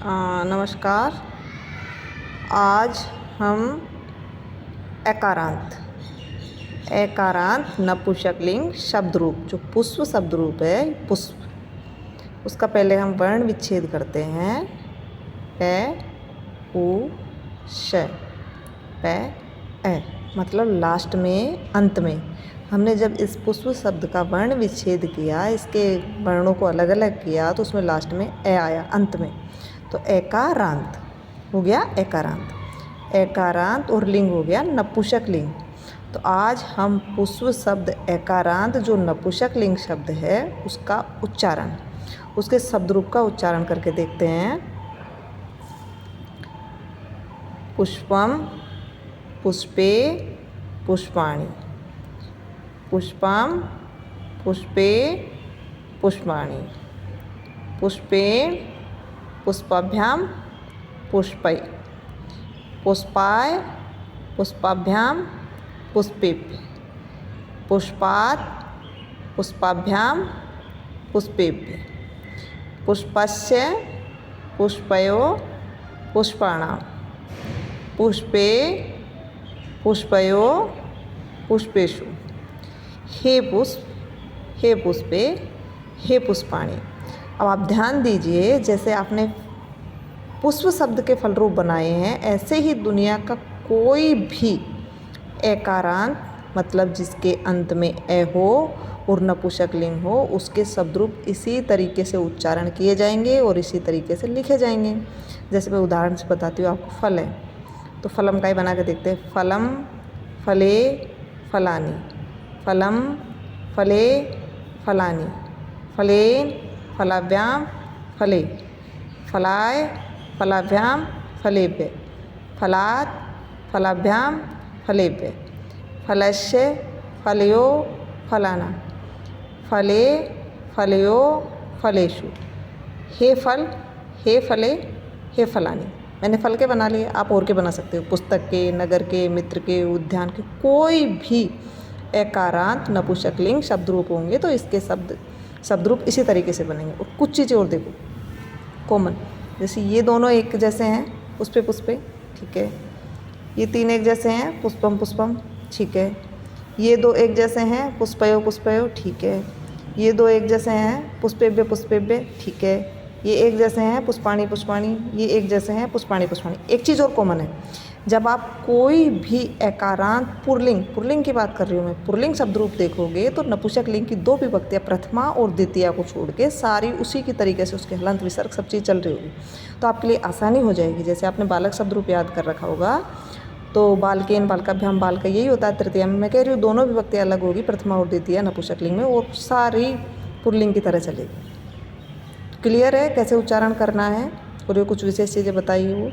नमस्कार। आज हम एकारांत नपुंसकलिंग शब्द रूप, जो पुष्प शब्द रूप है, पुष्प, उसका पहले हम वर्ण विच्छेद करते हैं। प उ श, प ए, मतलब लास्ट में, अंत में। हमने जब इस पुष्प शब्द का वर्ण विच्छेद किया, इसके वर्णों को अलग अलग किया, तो उसमें लास्ट में ए आया अंत में, तो एकारांत हो गया। एकारांत और लिंग हो गया नपुंसक लिंग। तो आज हम पुष्प शब्द एकारांत, जो नपुंसक लिंग शब्द है, उसका उच्चारण, उसके शब्द रूप का उच्चारण करके देखते हैं। पुष्पम पुष्पे पुष्पाणि, पुष्पम पुष्पे पुष्पाणि, पुष्पेण पुष्पाभ्याम पुष्पै, पुष्पाय पुष्पाभ्याम पुष्पेभ्य, पुष्पात् पुष्पाभ्याम पुष्पेभ्य, पुष्पस्य पुष्पयो पुष्पाणां, पुष्पे पुष्पयो पुष्पेषु, हे पुष्प हे पुष्पे हे पुष्पाणि। अब आप ध्यान दीजिए, जैसे आपने पुष्प शब्द के फल रूप बनाए हैं, ऐसे ही दुनिया का कोई भी एकारांत, मतलब जिसके अंत में ए हो और नपुंसक लिंग हो, उसके शब्द रूप इसी तरीके से उच्चारण किए जाएंगे और इसी तरीके से लिखे जाएंगे। जैसे मैं उदाहरण से बताती हूँ आपको। फल है तो फलम का ही बना के देखते हैं। फलम फले फलानि, फलम फले फलानि, फलेन फलाभ्याम फले, फलाय फलाभ्याम फलेभ्य, फलात् फलाभ्याम फलेभ्य, फलस्य फलयो फलाना, फले फलयो फलेषु, हे फल हे फले हे फलानि। मैंने फल के बना लिए, आप और के बना सकते हो। पुस्तक के, नगर के, मित्र के, उद्यान के, कोई भी एकारांत नपुंसक लिंग शब्द रूप होंगे तो इसके शब्द रूप इसी तरीके से बनेंगे। और कुछ चीज़ें और देखो कॉमन, जैसे ये दोनों एक जैसे हैं, पुष्पे पुष्पे, ठीक है। ये तीन एक जैसे हैं, पुष्पम पुष्पम, ठीक है। ये दो एक जैसे हैं, पुष्पयो पुष्पयो, ठीक है। ये दो एक जैसे हैं, पुष्पेभ्य पुष्पेभ्य, ठीक है। ये एक जैसे हैं, पुष्पाणि पुष्पाणि, ये एक जैसे हैं, पुष्पाणि पुष्पाणि। एक चीज़ और कॉमन है, जब आप कोई भी एकारांत पुल्लिंग की बात कर रही हूँ मैं, पुल्लिंग शब्द रूप देखोगे तो नपुंसक लिंग की दो विभक्तियाँ, प्रथमा और द्वितीया को छोड़ के सारी उसी की तरीके से उसके हलंत विसर्ग सब चीज़ चल रही होगी, तो आपके लिए आसानी हो जाएगी। जैसे आपने बालक शब्द रूप याद कर रखा होगा, तो बालकेन बालकाभ्याम, बाल का यही होता है तृतीया में। मैं कह रही हूँ दोनों विभक्तियाँ अलग होगी, प्रथमा और द्वितीया नपुंसक लिंग में, और सारी पुल्लिंग की तरह चलेगी। क्लियर है कैसे उच्चारण करना है, और ये कुछ विशेष चीज़ें बताई वो।